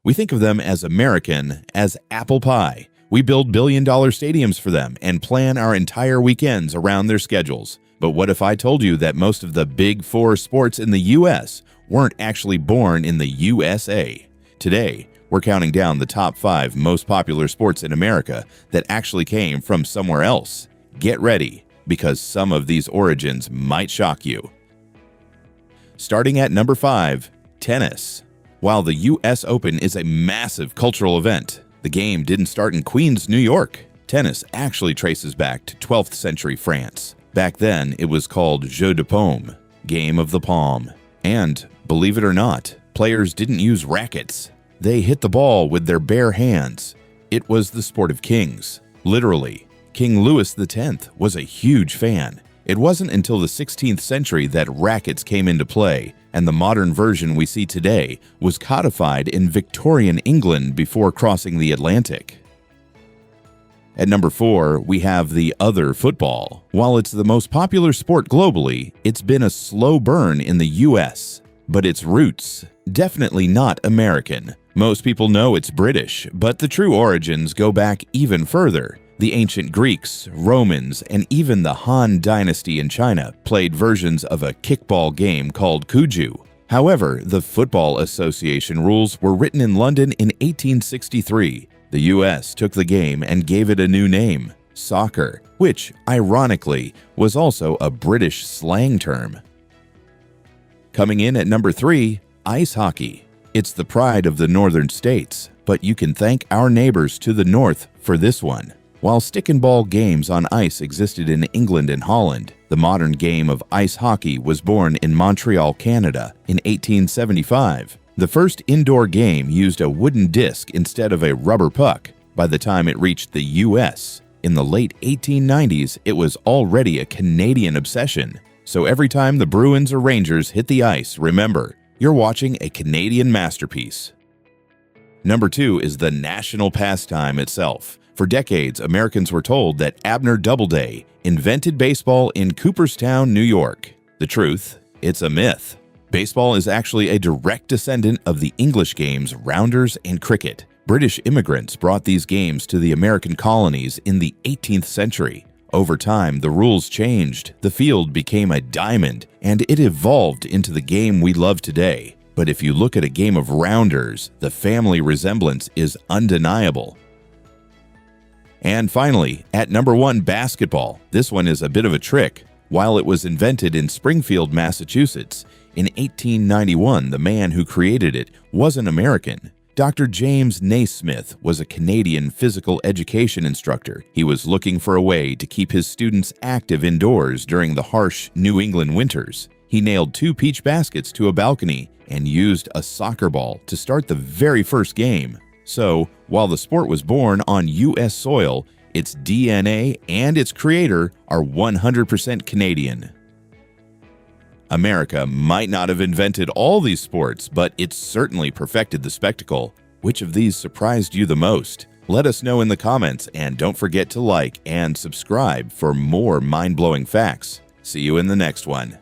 We think of them as American as apple pie. We build billion-dollar stadiums for them and plan our entire weekends around their schedules. But what if I told you that most of the big four sports in the U.S. weren't actually born in the USA? Today, we're counting down the top 5 most popular sports in America that actually came from somewhere else. Get ready, because some of these origins might shock you. Starting at number 5, tennis. While the U.S. Open is a massive cultural event, the game didn't start in Queens, New York. Tennis actually traces back to 12th century France. Back then, it was called Jeu de Paume, Game of the Palm. And, believe it or not, players didn't use rackets. They hit the ball with their bare hands. It was the sport of kings. Literally, King Louis X was a huge fan. It wasn't until the 16th century that rackets came into play, and the modern version we see today was codified in Victorian England before crossing the Atlantic. At number 4, we have the other football. While it's the most popular sport globally, it's been a slow burn in the US. But its roots, definitely not American. Most people know it's British, but the true origins go back even further. The ancient Greeks, Romans, and even the Han Dynasty in China played versions of a kickball game called Cuju. However, the Football Association rules were written in London in 1863. The US took the game and gave it a new name, soccer, which, ironically, was also a British slang term. Coming in at number 3, ice hockey. It's the pride of the northern states, but you can thank our neighbors to the north for this one. While stick and ball games on ice existed in England and Holland, the modern game of ice hockey was born in Montreal, Canada in 1875. The first indoor game used a wooden disc instead of a rubber puck. By the time it reached the US, in the late 1890s, it was already a Canadian obsession. So every time the Bruins or Rangers hit the ice, remember, you're watching a Canadian masterpiece. Number 2 is the national pastime itself. For decades, Americans were told that Abner Doubleday invented baseball in Cooperstown, New York. The truth? It's a myth. Baseball is actually a direct descendant of the English games rounders and cricket. British immigrants brought these games to the American colonies in the 18th century. Over time, the rules changed, the field became a diamond, and it evolved into the game we love today. But if you look at a game of rounders, the family resemblance is undeniable. And finally, at number 1, basketball. This one is a bit of a trick. While it was invented in Springfield, Massachusetts, in 1891, the man who created it wasn't American. Dr. James Naismith was a Canadian physical education instructor. He was looking for a way to keep his students active indoors during the harsh New England winters. He nailed 2 peach baskets to a balcony and used a soccer ball to start the very first game. So, while the sport was born on U.S. soil, its DNA and its creator are 100% Canadian. America might not have invented all these sports, but it certainly perfected the spectacle. Which of these surprised you the most? Let us know in the comments, and don't forget to like and subscribe for more mind-blowing facts. See you in the next one.